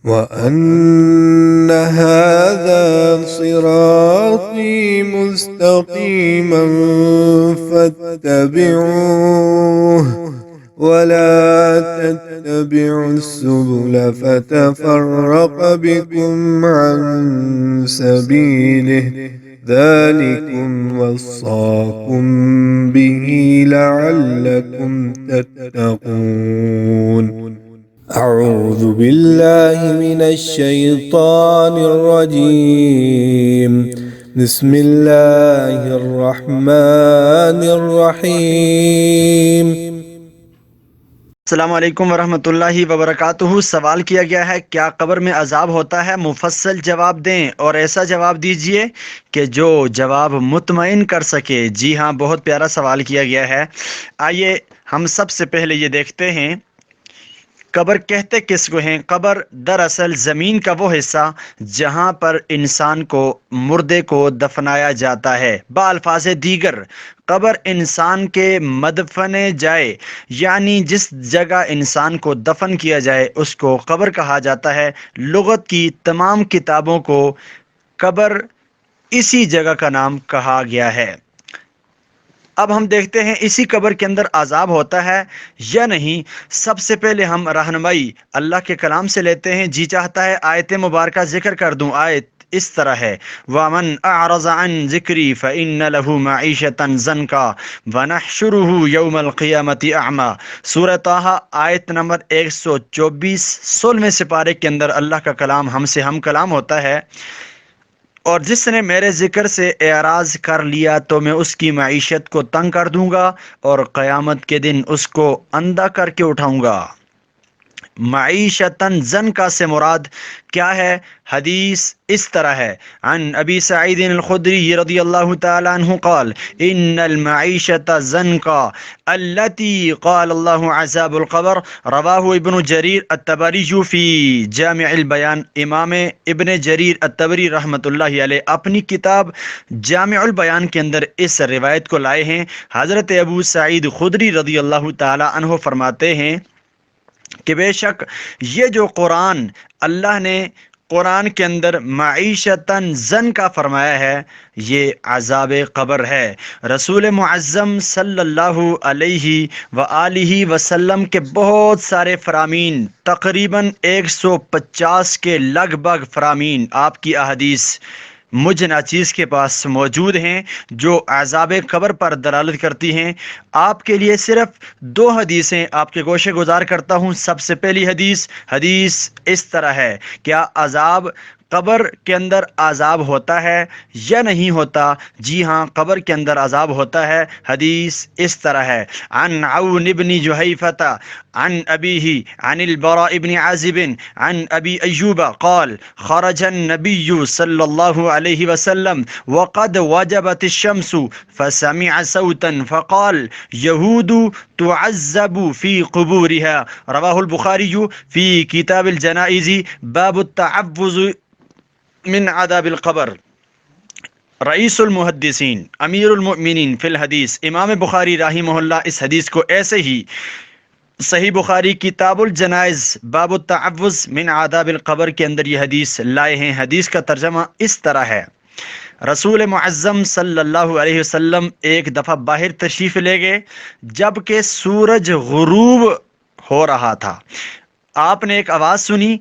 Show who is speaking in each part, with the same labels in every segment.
Speaker 1: وأن هذا صراطي مستقيما فاتبعوه ولا تتبعوا السبل فتفرق بكم عن سبيله ذلكم وصاكم به لعلكم تتقون. أعوذ بالله من الشيطان الرجيم. بسم الله الرحمن الرحيم.
Speaker 2: السلام علیکم ورحمۃ اللہ وبرکاتہ۔ سوال کیا گیا ہے کیا قبر میں عذاب ہوتا ہے؟ مفصل جواب دیں اور ایسا جواب دیجئے کہ جو جواب مطمئن کر سکے۔ جی ہاں، بہت پیارا سوال کیا گیا ہے۔ آئیے ہم سب سے پہلے یہ دیکھتے ہیں قبر کہتے کس کو ہیں۔ قبر دراصل زمین کا وہ حصہ جہاں پر انسان کو مردے کو دفنایا جاتا ہے۔ بالفاظ دیگر قبر انسان کے مدفن جائے یعنی جس جگہ انسان کو دفن کیا جائے اس کو قبر کہا جاتا ہے۔ لغت کی تمام کتابوں کو قبر اسی جگہ کا نام کہا گیا ہے۔ اب ہم دیکھتے ہیں اسی قبر کے اندر عذاب ہوتا ہے یا نہیں۔ سب سے پہلے ہم رہنمائی اللہ کے کلام سے لیتے ہیں۔ جی چاہتا ہے آیت مبارکہ ذکر کر دوں۔ آیت اس طرح ہے وَمَنْ أَعْرَضَ عَنْ ذِكْرِي فَإِنَّ لَهُ مَعِيشَةً ضَنْكًا وَنَحْشُرُهُ يَوْمَ الْقِيَامَةِ أَعْمَى۔ سورہ طٰہٰ آیت نمبر 124 16ویں سپارے کے اندر اللہ کا کلام ہم سے ہم کلام ہوتا ہے۔ اور جس نے میرے ذکر سے اعراض کر لیا تو میں اس کی معیشت کو تنگ کر دوں گا اور قیامت کے دن اس کو اندھا کر کے اٹھاؤں گا۔ معیشتاً زنکا سے مراد کیا ہے؟ حدیث اس طرح ہے عن ابی سعید الخدری رضی اللہ تعالی عنہ قال ان المعیشت زنکا التي قال اللہ عذاب القبر رواہ ابن جریر الطبری فی جامع البیان۔ امام ابن جریر الطبری رحمۃ اللہ علیہ اپنی کتاب جامع البیان کے اندر اس روایت کو لائے ہیں۔ حضرت ابو سعید خدری رضی اللہ تعالی عنہ فرماتے ہیں کہ بے شک یہ جو قرآن اللہ نے قرآن کے اندر معیشتاً زن کا فرمایا ہے یہ عذاب قبر ہے۔ رسول معظم صلی اللہ علیہ وآلہ وسلم کے بہت سارے فرامین، تقریباً 150 کے لگ بھگ فرامین آپ کی احادیث مجھ ناچیز کے پاس موجود ہیں جو عذاب قبر پر دلالت کرتی ہیں۔ آپ کے لیے صرف 2 حدیثیں آپ کے گوشے گزار کرتا ہوں۔ سب سے پہلی حدیث اس طرح ہے کیا عذاب قبر کے اندر عذاب ہوتا ہے یا نہیں ہوتا؟ جی ہاں، قبر کے اندر عذاب ہوتا ہے۔ حدیث اس طرح ہے عن عون بن جحیفۃ عن ابیہ عن البراء بن عازب عن ابی ایوب قال خرج النبی صلی اللہ علیہ وسلم وقد وجبت الشمس فسمع صوتا فقال یہود تعذب فی قبورها۔ رواہ البخاری فی کتاب الجنائز باب التعوذ من عذاب القبر۔ رئیس المحدثین امیر المؤمنین فی الحدیث امام بخاری رحمہ اللہ اس حدیث کو ایسے ہی صحیح بخاری کتاب الجنائز باب التعوذ من عذاب القبر کے اندر یہ حدیث لائے ہیں۔ حدیث کا ترجمہ اس طرح ہے رسول معظم صلی اللہ علیہ وسلم ایک دفعہ باہر تشریف لے گئے جبکہ سورج غروب ہو رہا تھا۔ آپ نے ایک آواز سنی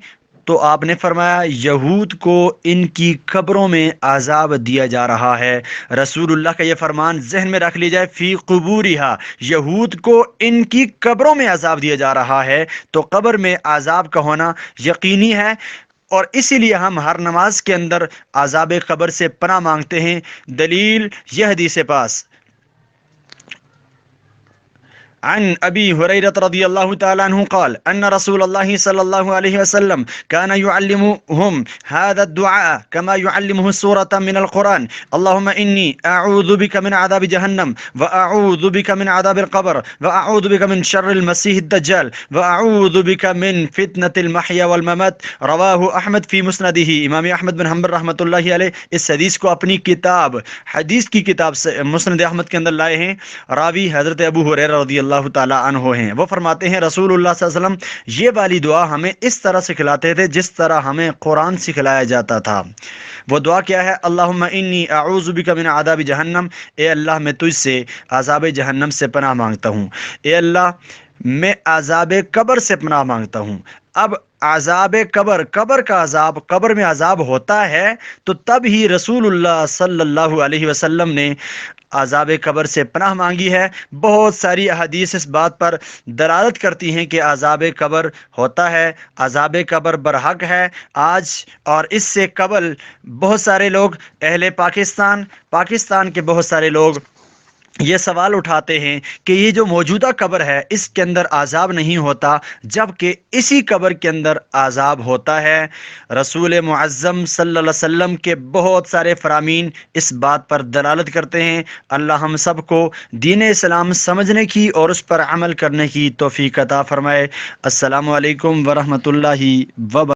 Speaker 2: تو آپ نے فرمایا یہود کو ان کی قبروں میں عذاب دیا جا رہا ہے۔ رسول اللہ کا یہ فرمان ذہن میں رکھ لی جائے، فی قبورہا، یہود کو ان کی قبروں میں عذاب دیا جا رہا ہے، تو قبر میں عذاب کا ہونا یقینی ہے۔ اور اسی لیے ہم ہر نماز کے اندر عذاب قبر سے پناہ مانگتے ہیں۔ دلیل یہ حدیث پاس عن ابی ہریرہ رضی اللہ تعالی عنہ قال ان رسول اللہ صلی اللہ علیہ وسلم كان يعلمهم هذا الدعاء كما يعلمه سورة من القرآن اللهم إني أعوذ بك من عذاب جهنم وأعوذ بك من عذاب القبر وأعوذ بك من شر المسيح الدجال وأعوذ بك من فتنة المحيا والممات۔ رواه احمد فی مسندہ۔ امام احمد بن حنبل رحمۃ اللہ علیہ اس حدیث کو اپنی کتاب حدیث کی کتاب سے مسند احمد کے اندر لائے ہیں۔ راوی حضرت ابو ہریرہ رضی اللہ تعالیٰ عنہ ہیں۔ وہ فرماتے ہیں رسول اللہ صلی اللہ علیہ وسلم یہ والی دعا ہمیں اس طرح سکھلاتے تھے جس طرح ہمیں قرآن سکھلایا جاتا تھا۔ وہ دعا کیا ہے؟ اللہم انی اعوذ بک من عذاب جہنم، اے اللہ میں تجھ سے عذاب جہنم سے پناہ مانگتا ہوں، اے اللہ میں عذاب قبر سے پناہ مانگتا ہوں۔ اب عذاب قبر، قبر کا عذاب، قبر میں عذاب ہوتا ہے تو تب ہی رسول اللہ صلی اللہ علیہ وسلم نے عذاب قبر سے پناہ مانگی ہے۔ بہت ساری احادیث اس بات پر دلالت کرتی ہیں کہ عذاب قبر ہوتا ہے، عذاب قبر برحق ہے۔ آج اور اس سے قبل بہت سارے لوگ، اہل پاکستان کے بہت سارے لوگ یہ سوال اٹھاتے ہیں کہ یہ جو موجودہ قبر ہے اس کے اندر عذاب نہیں ہوتا، جبکہ اسی قبر کے اندر عذاب ہوتا ہے۔ رسول معظم صلی اللہ علیہ وسلم کے بہت سارے فرامین اس بات پر دلالت کرتے ہیں۔ اللہ ہم سب کو دین اسلام سمجھنے کی اور اس پر عمل کرنے کی توفیق عطا فرمائے۔ السلام علیکم ورحمۃ اللہ وبرکاتہ۔